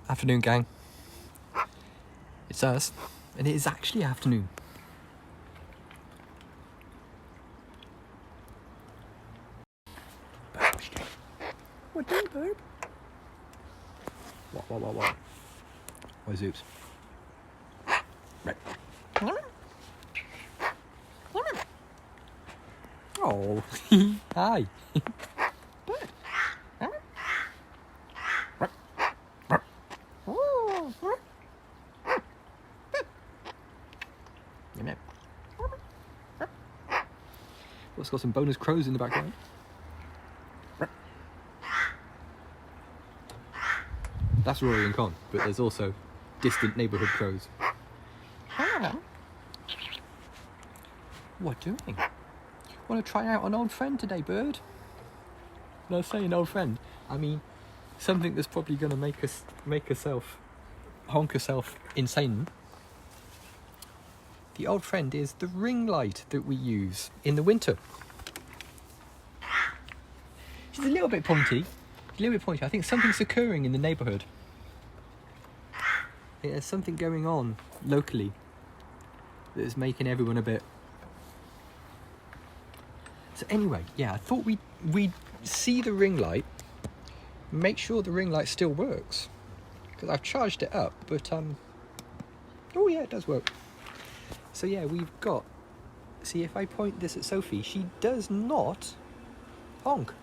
Afternoon, gang. It's us, and it is actually afternoon. What do you, babe? What? Why, Zoops? Right. Oh, hi. It's got some bonus crows in the background. That's Rory and Con, but there's also distant neighbourhood crows. What doing? Want to try out an old friend today, bird? When I say an old friend, I mean something that's probably going to honk herself insane. The old friend is the ring light that we use in the winter. She's a little bit pointy. I think something's occurring in the neighbourhood. There's something going on locally that is making everyone a bit... So anyway, yeah, I thought we'd see the ring light, make sure the ring light still works. Because I've charged it up, but oh yeah, it does work. So yeah, we've got... See, if I point this at Sophie, she does not honk.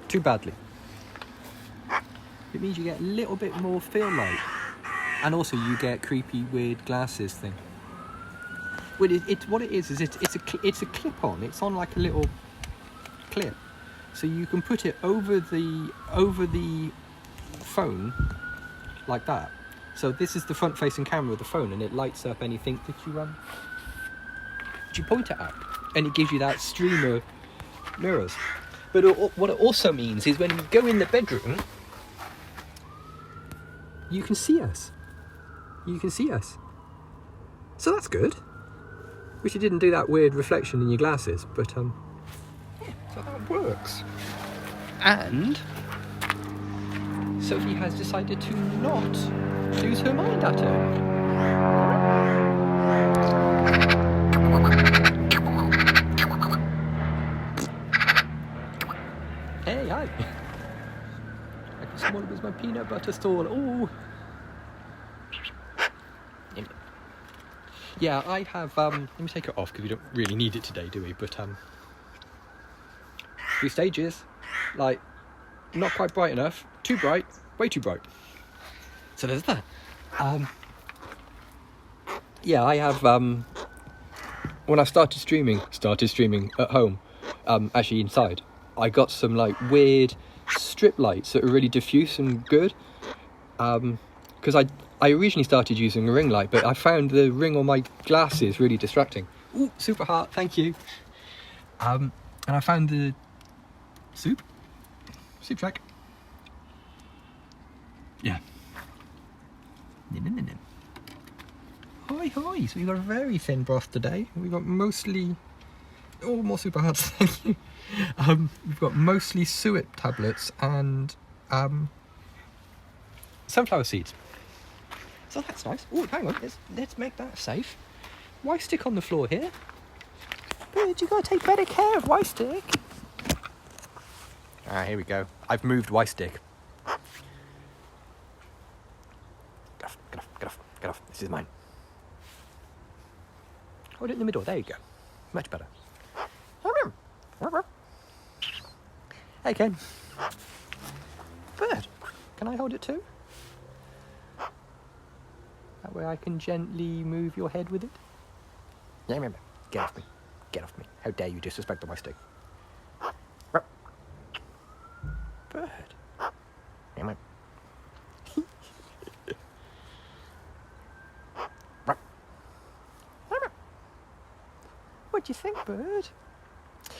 Too badly. It means you get a little bit more feel light. And also you get creepy, weird glasses thing. Well, what it is it's a clip-on. It's on like a little clip. So you can put it over the phone like that. So this is the front-facing camera of the phone, and it lights up anything that you point it at, and it gives you that stream of mirrors. But what it also means is when you go in the bedroom, you can see us. So that's good. Wish you didn't do that weird reflection in your glasses, but yeah, so that works. And Sophie has decided to not lose her mind at her. Hey, hi. I can smell it with my peanut butter stall. Oh. Yeah, I have, let me take it off because we don't really need it today, do we? But, 3 stages, like, not quite bright enough, too bright, way too bright. So there's that. Yeah, I have, when I started streaming at home, actually inside, I got some, like, weird strip lights that are really diffuse and good. Because I originally started using a ring light, but I found the ring on my glasses really distracting. Ooh, super heart, thank you. And I found the soup track. Yeah. Hi. So we've got a very thin broth today. We've got mostly... Oh, more super hearts, thank you. We've got mostly suet tablets and sunflower seeds. So that's nice. Oh, hang on. Let's make that safe. Why stick on the floor here? But you gotta take better care of Stick. Here we go. I've moved Stick. Get off. This is mine. Hold it in the middle. There you go. Much better. Hey, Ken. Bird. Can I hold it too? That way I can gently move your head with it. Yeah, remember. Get off me. How dare you disrespect the Stick. Bird. What do you think, Bird?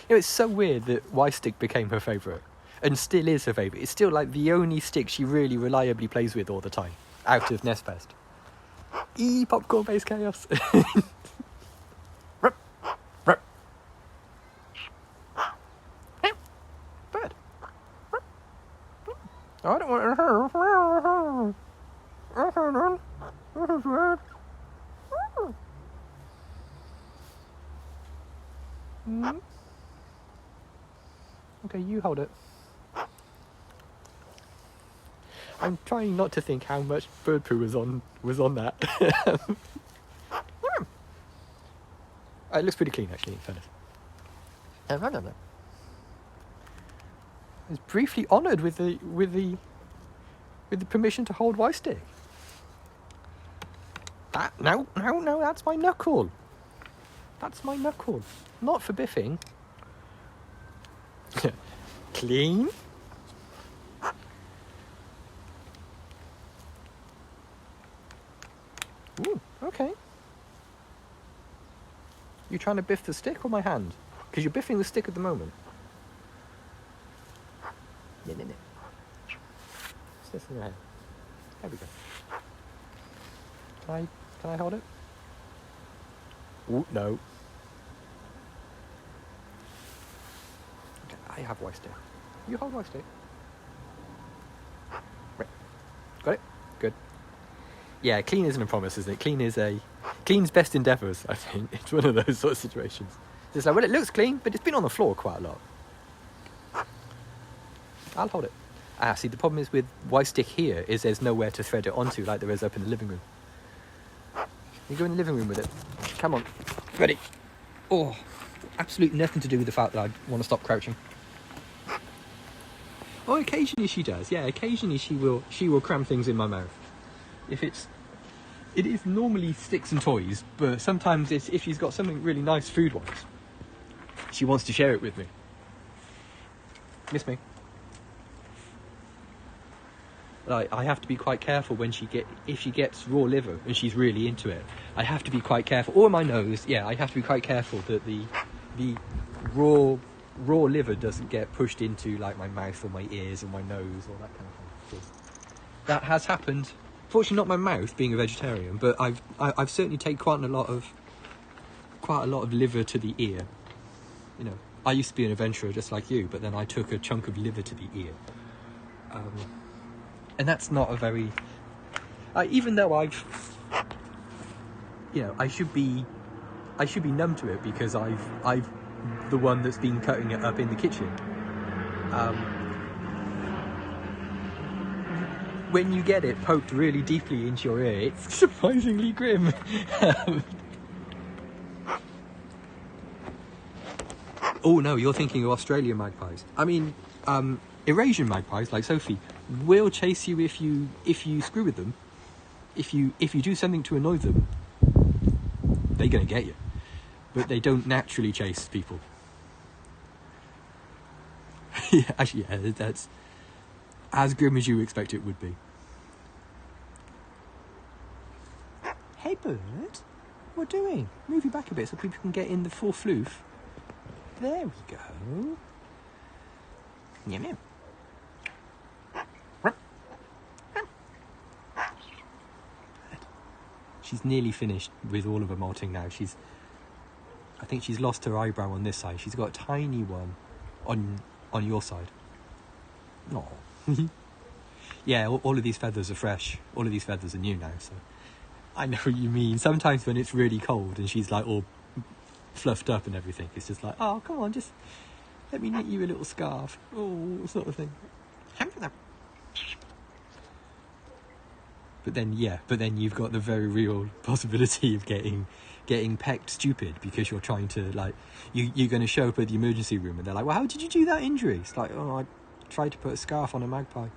You know, it's so weird that Stick became her favourite. And still is her favourite. It's still like the only stick she really reliably plays with all the time. Out of Nest Pest. Popcorn-based chaos. Bird. I don't want to. Okay, you hold it. I'm trying not to think how much bird poo was on that. It looks pretty clean, actually, in fairness. I was briefly honoured with the permission to hold Y-stick. No, that's my knuckle. That's my knuckle. Not for biffing. Clean. Ooh, okay. You trying to biff the stick or my hand? Because you're biffing the stick at the moment. No. What's this in your hand? There we go. Can I hold it? Ooh, no. Okay, I have Y-stick. You hold Y-stick. Right. Got it? Good. Yeah, clean isn't a promise, isn't it? Clean's best endeavours, I think. It's one of those sort of situations. It's like, well, it looks clean, but it's been on the floor quite a lot. I'll hold it. See, the problem is with Y-stick here is there's nowhere to thread it onto like there is up in the living room. You go in the living room with it. Come on. Ready. Oh, absolutely nothing to do with the fact that I want to stop crouching. Oh, occasionally she does. Yeah, occasionally she will cram things in my mouth. It is normally sticks and toys, but sometimes it's if she's got something really nice food-wise, she wants to share it with me. Miss me. Like, I have to be quite careful if she gets raw liver and she's really into it. I have to be quite careful, or my nose. Yeah, I have to be quite careful that the raw liver doesn't get pushed into like my mouth or my ears or my nose or that kind of thing. That has happened. Fortunately, not my mouth, being a vegetarian, but I've certainly taken quite a lot of liver to the ear. You know, I used to be an adventurer just like you, but then I took a chunk of liver to the ear. And that's not a very... even though I should be numb to it because I've the one that's been cutting it up in the kitchen. When you get it poked really deeply into your ear, it's surprisingly grim. Oh no, you're thinking of Australian magpies. I mean, Eurasian magpies, like Sophie, will chase you if you screw with them. If you do something to annoy them, they're gonna get you. But they don't naturally chase people. Yeah, actually, yeah, that's as grim as you expect it would be. Hey bird, what are you doing? Move you back a bit so people can get in the full floof. There we go. Yum yum. She's nearly finished with all of her molting now. I think she's lost her eyebrow on this side. She's got a tiny one on your side. Oh. Yeah, all of these feathers are fresh. All of these feathers are new now, so I know what you mean. Sometimes when it's really cold and she's like all fluffed up and everything, it's just like, oh, come on, just let me knit you a little scarf. Oh, sort of thing. But then you've got the very real possibility of getting pecked stupid because you're trying to, like, you're going to show up at the emergency room and they're like, well, how did you do that injury? It's like, oh, I tried to put a scarf on a magpie.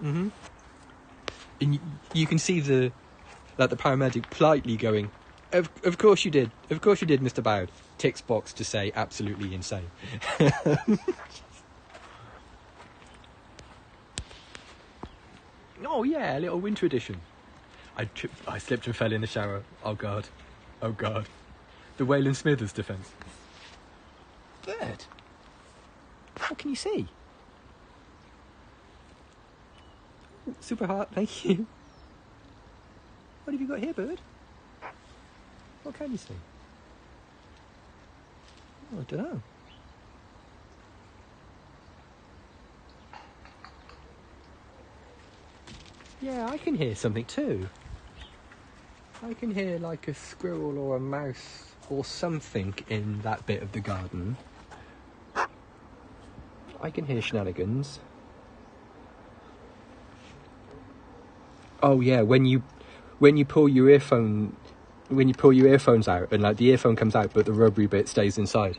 Mm-hmm. And you can see the paramedic politely going, of course you did, Mr. Bowd. Ticks box to say absolutely insane. Oh yeah, a little winter edition. I slipped and fell in the shower. Oh god. The Waylon Smithers defence. Bird. What can you see? Super heart, thank you. What have you got here, bird? What can you see? Oh, I don't know. Yeah, I can hear something too. I can hear like a squirrel or a mouse or something in that bit of the garden. I can hear shenanigans. Oh yeah, when you pull your earphone, when you pull your earphones out and like the earphone comes out but the rubbery bit stays inside.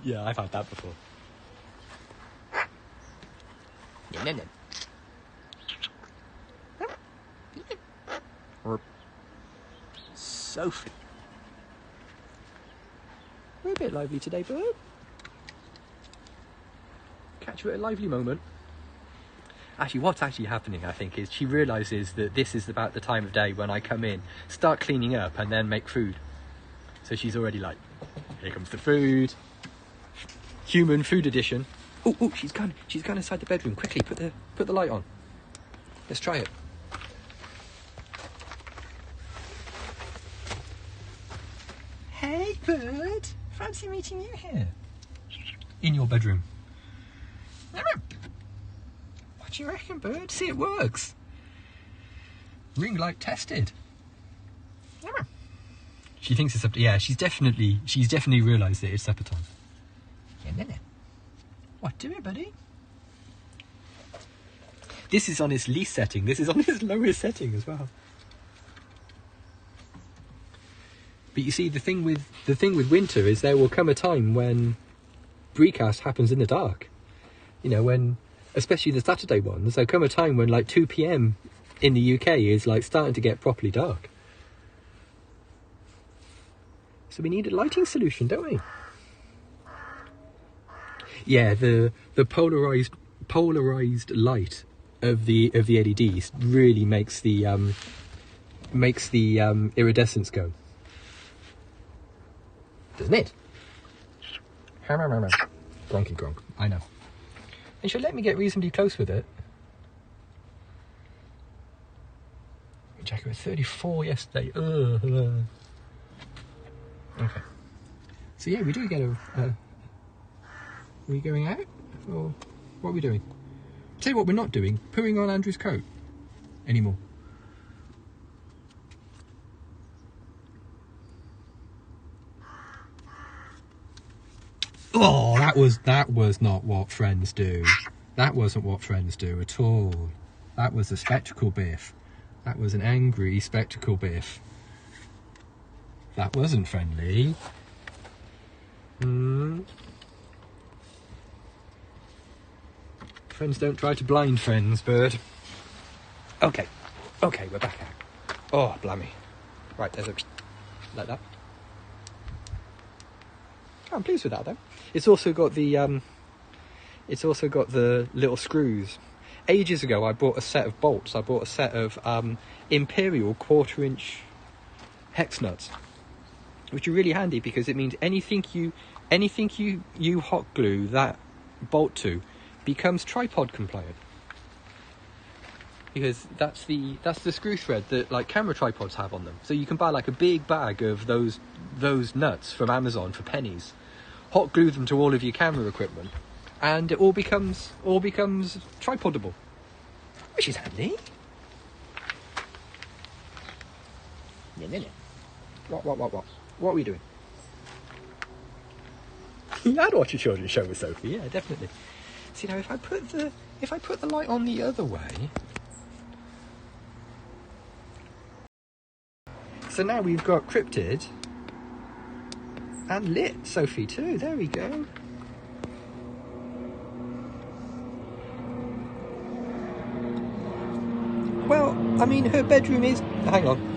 Yeah, I've had that before. Sophie. We're a bit lively today, bird. Catch you at a lively moment. Actually, what's actually happening, I think, is she realises that this is about the time of day when I come in, start cleaning up, and then make food. So she's already like, here comes the food. Human food edition. Oh, she's gone inside the bedroom. Quickly, put the light on. Let's try it. Hey, bird. Fancy meeting you here. In your bedroom. What do you reckon, bird? See, it works. Ring light tested. She thinks it's up. Yeah, she's definitely realised that it's supper time. What do it, buddy? This is on its least setting. This is on its lowest setting as well. But you see, the thing with winter is there will come a time when breecast happens in the dark. You know, when, especially the Saturday ones, there'll come a time when like 2 p.m. in the UK is like starting to get properly dark. So we need a lighting solution, don't we? Yeah, the polarized light of the LEDs really makes the iridescence go, doesn't it? Gronky gronk, I know. And she'll let me get reasonably close with it. Jack was 34 yesterday. Okay. So yeah, we do get a. Are we going out? Or what are we doing? Tell you what we're not doing, pooing on Andrew's coat anymore. Oh, that was not what friends do. That wasn't what friends do at all. That was a spectacle biff. That was an angry spectacle biff. That wasn't friendly. Friends don't try to blind friends, bird. Okay, we're back out. Oh, blimey. Right, there's a... like that. Oh, I'm pleased with that, though. It's also got the little screws. Ages ago, I bought a set of bolts. I bought a set of Imperial 1/4-inch hex nuts, which are really handy because it means anything you hot glue that bolt to becomes tripod compliant. Because that's the screw thread that like camera tripods have on them. So you can buy like a big bag of those nuts from Amazon for pennies, hot glue them to all of your camera equipment, and it all becomes tripodable, which is handy. What are we doing? I'd watch a children's show with Sophie. Yeah, definitely. See, now if I put the light on the other way. So now we've got cryptid and lit Sophie too. There we go. Well, I mean, her bedroom is... Hang on.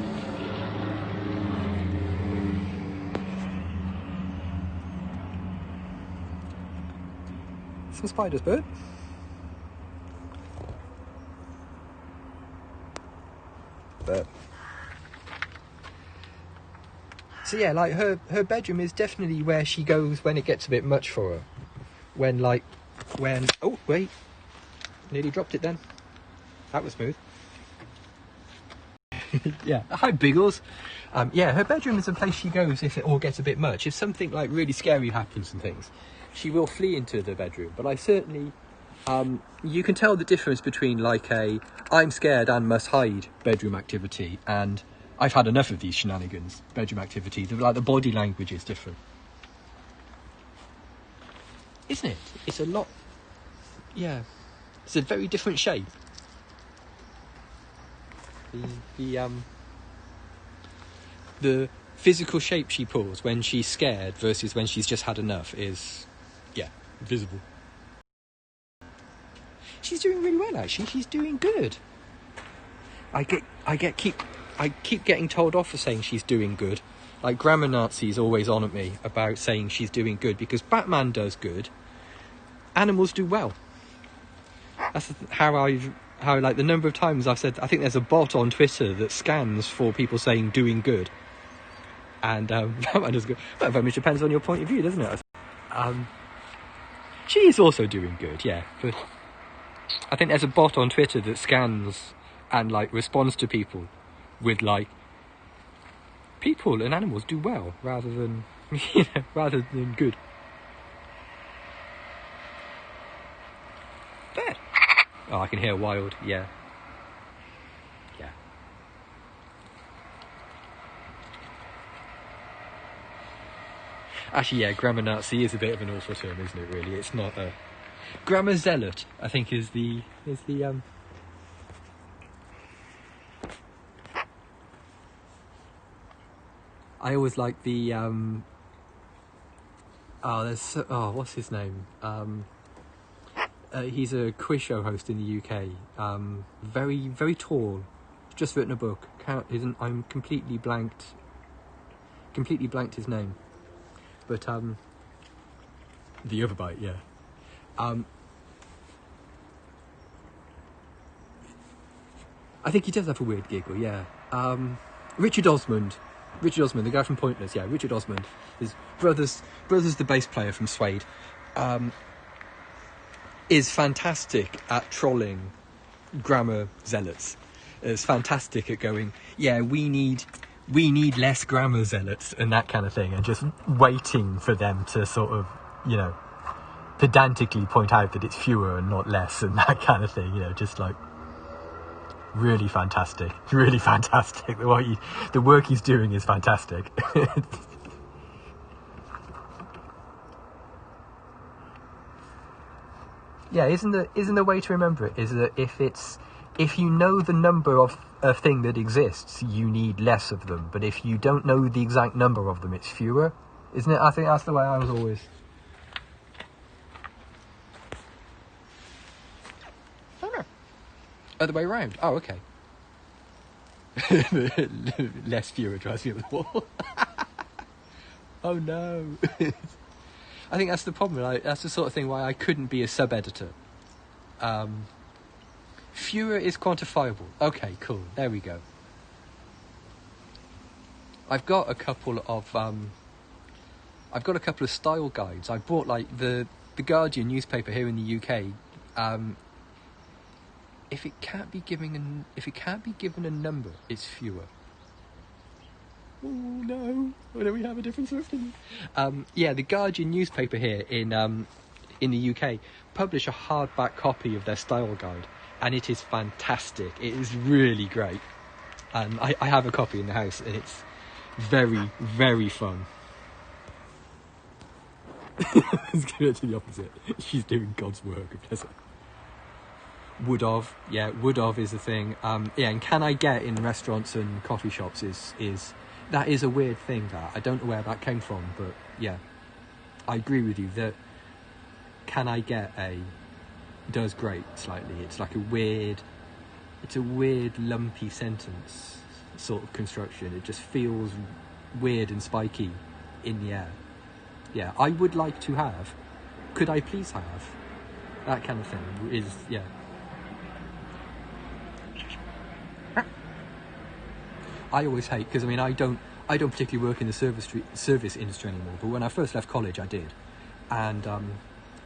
Some spiders, bird. But... So yeah, like her bedroom is definitely where she goes when it gets a bit much for her. Oh, wait. Nearly dropped it then. That was smooth. Yeah. Hi, Biggles. Yeah, her bedroom is a place she goes if it all gets a bit much. If something like really scary happens and things, she will flee into the bedroom. But I certainly You can tell the difference between like a I'm scared and must hide bedroom activity and I've had enough of these shenanigans bedroom activity. Like the body language is different, isn't it? It's a lot. Yeah, it's a very different shape. The physical shape she pulls when she's scared versus when she's just had enough is, yeah, visible. She's doing really well, actually. She's doing good. I keep getting told off for saying she's doing good. Like grammar Nazi's always on at me about saying she's doing good because Batman does good. Animals do well. That's how like the number of times I've said. I think there's a bot on Twitter that scans for people saying doing good. And Batman does good. Well, very much depends on your point of view, doesn't it? She is also doing good, yeah. But I think there's a bot on Twitter that scans and like responds to people with like people and animals do well rather than rather than good. There. Oh, I can hear wild. Yeah. Yeah. Actually, yeah, grammar Nazi is a bit of an awful term, isn't it? Really, it's not a grammar zealot. I think is the I always like the what's his name? He's a quiz show host in the UK. Very, very tall. Just written a book. I'm completely blanked his name. But the other bite, yeah. I think he does have a weird giggle, yeah. Richard Osmond, the guy from Pointless, yeah. Richard Osmond, his brother's the bass player from Suede. Is fantastic at trolling grammar zealots. Is fantastic at going, yeah, we need less grammar zealots and that kind of thing, and just waiting for them to sort of, pedantically point out that it's fewer and not less and that kind of thing, just like really fantastic. The work he's doing is fantastic. Yeah, isn't the way to remember it is that if you know the number of a thing that exists, you need less of them. But if you don't know the exact number of them, it's fewer, isn't it? I think that's the way I was always. Oh no, other way around. Oh, okay. Less fewer drives me up the wall. Oh no. I think that's the problem. That's the sort of thing why I couldn't be a sub-editor. Fewer is quantifiable. Okay, cool. There we go. I've got a couple of style guides. I bought like the Guardian newspaper here in the UK. If it can't be given a number, it's fewer. Oh no! Why don't we have a different sort of thing? Yeah, the Guardian newspaper here in the UK publish a hardback copy of their style guide, and it is fantastic. It is really great, and I have a copy in the house, and it's very, very fun. Let's go to the opposite. She's doing God's work. Bless her. Would of is a thing. Yeah, and can I get in restaurants and coffee shops is that is a weird thing that I don't know where that came from, but yeah, I agree with you that can I get does great slightly. It's like a weird lumpy sentence sort of construction. It just feels weird and spiky in the air. Yeah, I would like to have. Could I please have? That kind of thing is, yeah. I always hate, because I don't particularly work in the service industry anymore, but when I first left college I did, and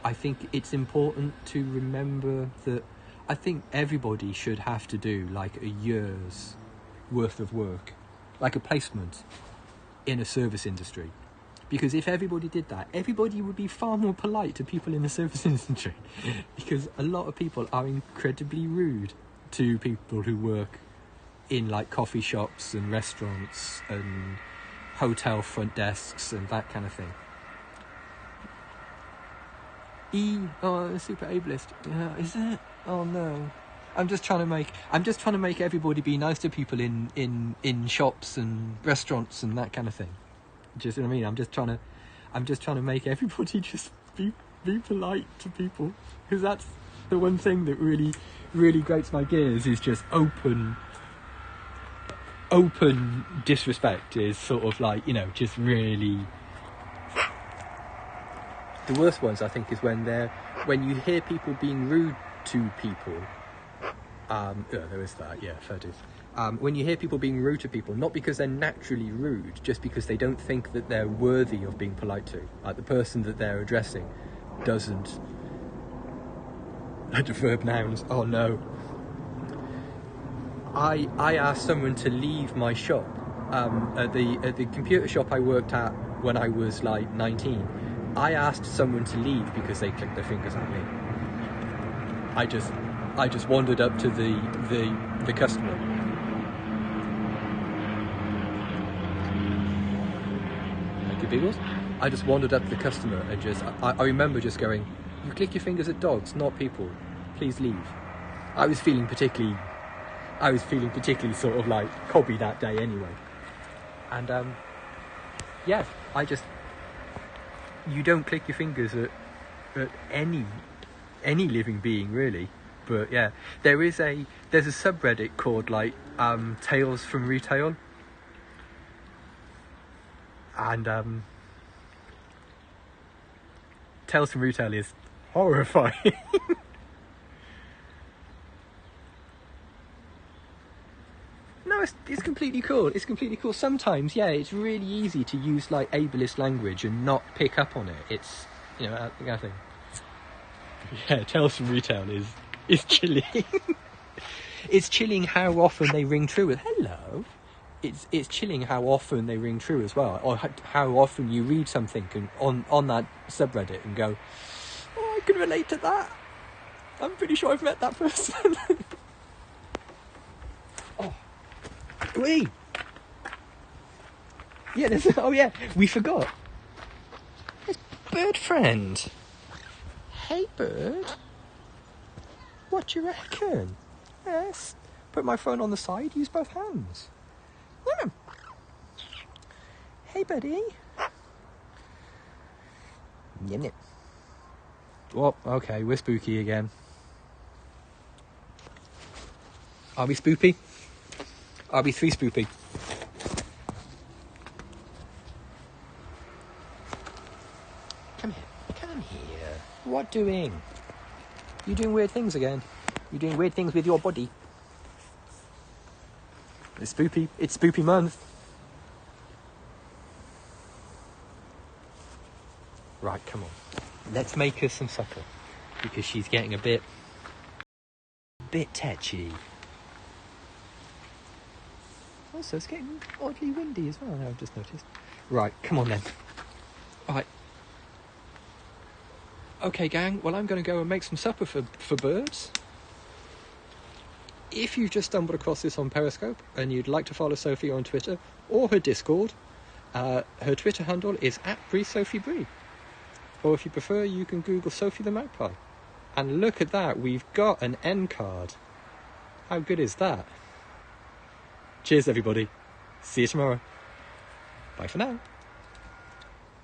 I think it's important to remember that I think everybody should have to do like a year's worth of work, like a placement in a service industry, Because if everybody did that, everybody would be far more polite to people in the service industry. Because a lot of people are incredibly rude to people who work in like coffee shops and restaurants and hotel front desks and that kind of thing. Super ableist. Is it? Oh no. I'm just trying to make everybody be nice to people in shops and restaurants and that kind of thing. Do you see what I mean? I'm just trying to make everybody just be polite to people, because that's the one thing that really grates my gears, is just open disrespect is sort of like, just really. The worst ones, I think, is when you hear people being rude to people. There is that, yeah, fair dues. When you hear people being rude to people, not because they're naturally rude, just because they don't think that they're worthy of being polite to. Like the person that they're addressing doesn't. Adverb nouns. Oh no. I asked someone to leave my shop at the computer shop I worked at when I was like 19. I asked someone to leave because they clicked their fingers at me. I just wandered up to the customer. Thank you, Beagles. I just wandered up to the customer and I remember just going, "You click your fingers at dogs, not people. Please leave." I was feeling particularly sort of like cobby that day anyway. And you don't click your fingers at any living being, really. But yeah, there's a subreddit called like Tales from Retail, and Tales from Retail is horrifying. No, it's completely cool. It's completely cool. Sometimes, yeah, it's really easy to use like ableist language and not pick up on it. It's, I think. Yeah, Tales from Retail is chilling. It's chilling how often they ring true with hello. It's chilling how often they ring true as well, or how often you read something on that subreddit and go, "Oh, I can relate to that. I'm pretty sure I've met that person." Oh. Wait. Yeah, we forgot. It's Bird Friend. Hey, Bird. What you reckon? Yes. Put my phone on the side, use both hands. Yeah. Hey, buddy. Yum. Oh, okay, we're spooky again. Are we spoopy? Are we three spoopy? Come here. What doing? You doing weird things again? You doing weird things with your body? It's spoopy month. Right, come on. Let's make her some supper, because she's getting a bit tetchy. Also, it's getting oddly windy as well, now I've just noticed. Right, come on then. Alright. Okay, gang, well, I'm going to go and make some supper for birds. If you've just stumbled across this on Periscope and you'd like to follow Sophie on Twitter or her Discord, her Twitter handle is @bree. Or if you prefer, you can Google Sophie the Magpie. And look at that, we've got an end card. How good is that? Cheers, everybody. See you tomorrow. Bye for now.